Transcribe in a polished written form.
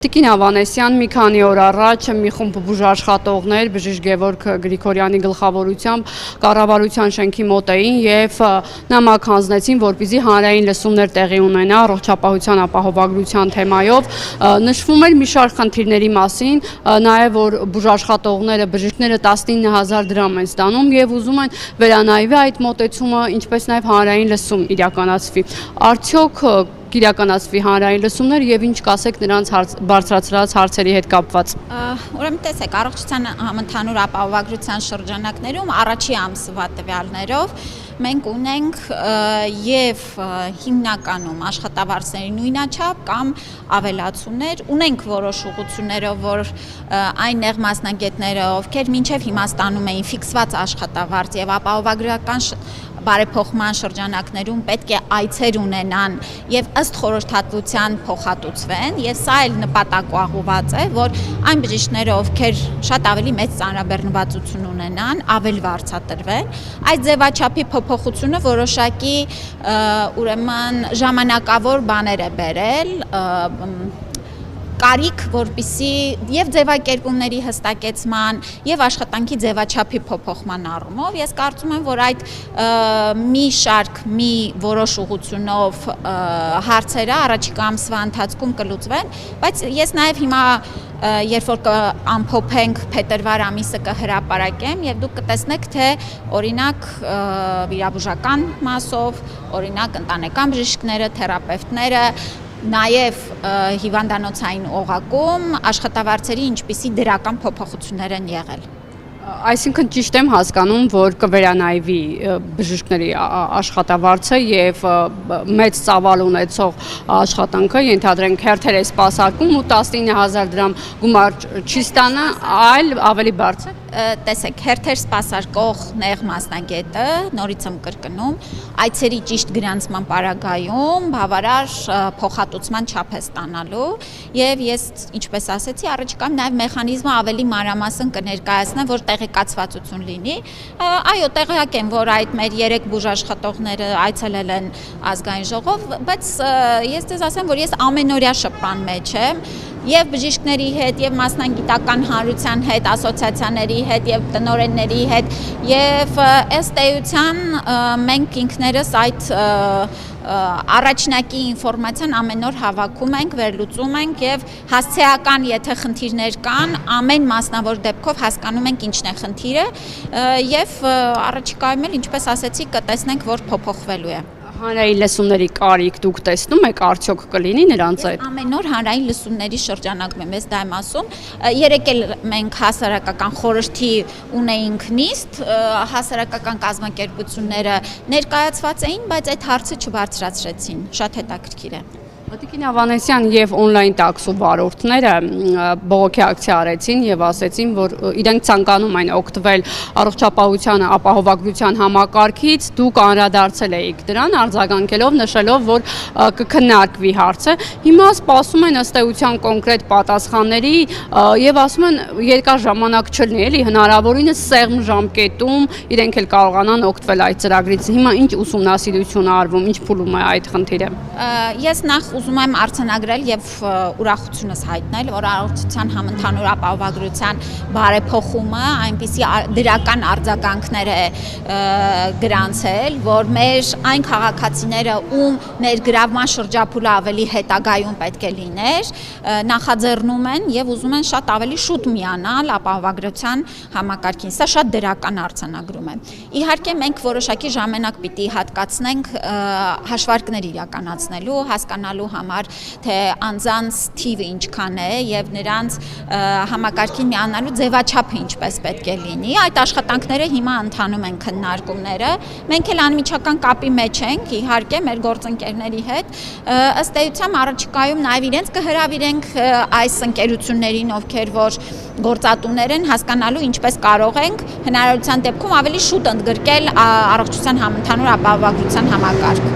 Տիկին Ավանեսյան մի քանի օր առաջ մի խումբ բուժաշխատողներ բժիշկ Գևորգ Գրիգորյանի գլխավորությամբ կառավարության շենքի մոտ էին եւ նամակ հանձնեցին, որպեսզի հանրային լսումներ տեղի ունենա առողջապահության ապահովագրության թեմայով։ Նշվում էր մի շարք խնդիրների մասին, նաեւ որ բուժաշխատողները, բժիշկները 19000 դրամ են ստանում եւ ուզում են վերանայվի այդ մոտեցումը, ինչպես նաեւ հանրային լսում իրականացվի։ Արդյոք կիրականացվի հանրային լսումներ եւ ինչ կասեք նրանց բարձրացրած հարցերի հետ կապված։ Ուրեմն տեսեք, առողջության համընդհանուր ապահովագրության շրջանակներում առաջի ամսվա տվյալներով մենք ունենք եւ հիմնականում աշխատավարձերի նույնաչափ կամ ավելացումներ, ունենք որոշ ուղղություններով, որ այն նեղ մասնագետները, ովքեր մինչեւ հիմա ստանում էին ֆիքսված աշխատավարձ եւ ապահովագրական բարեփոխման շրջանակներում պետք է այցեր ունենան եւ ըստ խորհրդատվության փոխհատուցվեն եւ սա էլ նպատակուղղված է, որ այն բժիշկները, ովքեր շատ ավելի մեծ ծանրաբեռնվածություն ունենան, ավելի վարձատրվեն։ Այդ ձևաչափի փոփոխությունը որոշակի ուրեմն ժամանակավոր բաներ է բերել, կարիք, որպիսի եւ ձևակերպումների հստակեցման եւ աշխատանքի ձևաչափի փոփոխման առումով ես կարծում եմ, որ այդ մի շարք մի որոշ ուղղությունով հարցերը առաջիկա ամսվա ընթացքում կլուծվեն, բայց ես նաեւ հիմա երբ որ կամփոփենք փետրվար ամիսը կհրապարակեմ եւ դուք կտեսնեք, թե օրինակ վիրաբուժական մասով, օրինակ ընտանեկան բժիշկները, թերապևտները, նաև հիվանդանոցային օղակում աշխատավարձերի ինչպիսի դրական փոփոխություններ են եղել։ Այսինքն ճիշտ եմ հասկանում, որ կվերանայվի բժիշկների աշխատավարձը եւ մեծ ծավալ ունեցող աշխատանքը ենթադրենք հերթեր է սպասարկում ու 19000 դրամ գումար չի ստանա, այլ ավելի բարձր։ Տեսեք, հերթեր սպասարկող նեղ մասնագետը, նորից եմ կրկնում, այցերի ճիշտ գրանցման պարագայում բավարար փոխհատուցման չափ է ստանալու եւ ես ինչպես ասեցի, առաջիկայում նաեւ մեխանիզմը ավելի մանրամասն կներկայացնեմ, որ տեղեկացվածություն լինի։ Այո, տեղյակ եմ, որ այդ մեր 3 բուժաշխատողները այցելել են ազգային ժողով, բայց ես ձեզ ասեմ, որ ես ամենօրյա շփման մեջ եմ եւ բժիշկների հետ եւ մասնագիտական հանրության հետ, ասոցիացիաների հետ եւ տնօրենների հետ եւ ըստ էության մենք ինքներս այդ առաջնակի ինֆորմացիան ամեն օր հավաքում ենք, վերլուծում ենք եւ հասցեական, եթե խնդիրներ կան, ամեն մասնավոր դեպքով հասկանում ենք ինչն է խնդիրը եւ առաջիկայում էլ ինչպես ասեցի, կտեսնենք, որ փոփոխվելու է։ Հանրային լսումների կարիք դուք տեսնում եք, արդյոք կլինի նրանց այդ։ Ամեն օր հանրային լսումների շրջանակում եմ, ես դա եմ ասում։ Երեկ էլ մենք հասարակական խորհրդի ունեինք նիստ, հասարակական կազմակերպությունները ներկայացված էին, բայց այդ հարցը չբարձրացրեցին, շատ հետաքրքիր է։ Տիկին Ավանեսյան եւ օնլայն տաքսու վարորդները բողոքի ակցիա արեցին եւ ասեցին, որ իրենք ցանկանում են օգտվել առողջապահության ապահովագրության համակարգից, դուք անդրադարձել եք դրան, արձագանքելով, նշելով, որ կքննարկվի հարցը։ Հիմա սպասում են ըստ էության կոնկրետ պատասխանների եւ ասում են երկար ժամանակ չլինի, էլի հնարավորինս սեղմ ժամկետում իրենք էլ կարողանան օգտվել այդ ծրագրից։ Հիմա ինչ ուսումնասիրություն արվում, ինչ փուլում է այդ խնդիրը։ Ես նախ ուզում եմ արձանագրել եւ ուրախությունս հայտնել, որ առողջության համընդհանուր ապահովագրության բարեփոխումը այնպիսի դրական արձագանքներ է գրանցել, որ մեր այն քաղաքացիները, ում ներգրավման շրջափուլը ավելի հետագայում պետք է լիներ, նախաձեռնում են եւ ուզում են շատ ավելի շուտ միանալ ապահովագրության համակարգին։ Սա շատ դրական արձանագրում է։ Իհարկե մենք որոշակի ժամանակ պիտի հատկացնենք հաշվարկներ իրականացնելու, հասկանալու համար, թե անձանց թիվը ինչքան է եւ նրանց համակարգին միանալու ձևաչափը ինչպես պետք է լինի։ Այդ աշխատանքները հիմա ընթանում են քննարկումները։ Մենք էլ անմիջական կապի մեջ ենք, իհարկե, մեր գործընկերների հետ։ Ըստ էության առաջիկայում նաեւ իրենց կհրավիրենք այս ընկերություններին, ովքեր որ գործատուներ են, հասկանալու ինչպես կարող ենք հնարավորության դեպքում ավելի շուտ ընդգրկել առողջության համընդհանուր ապահովագրության համակարգ։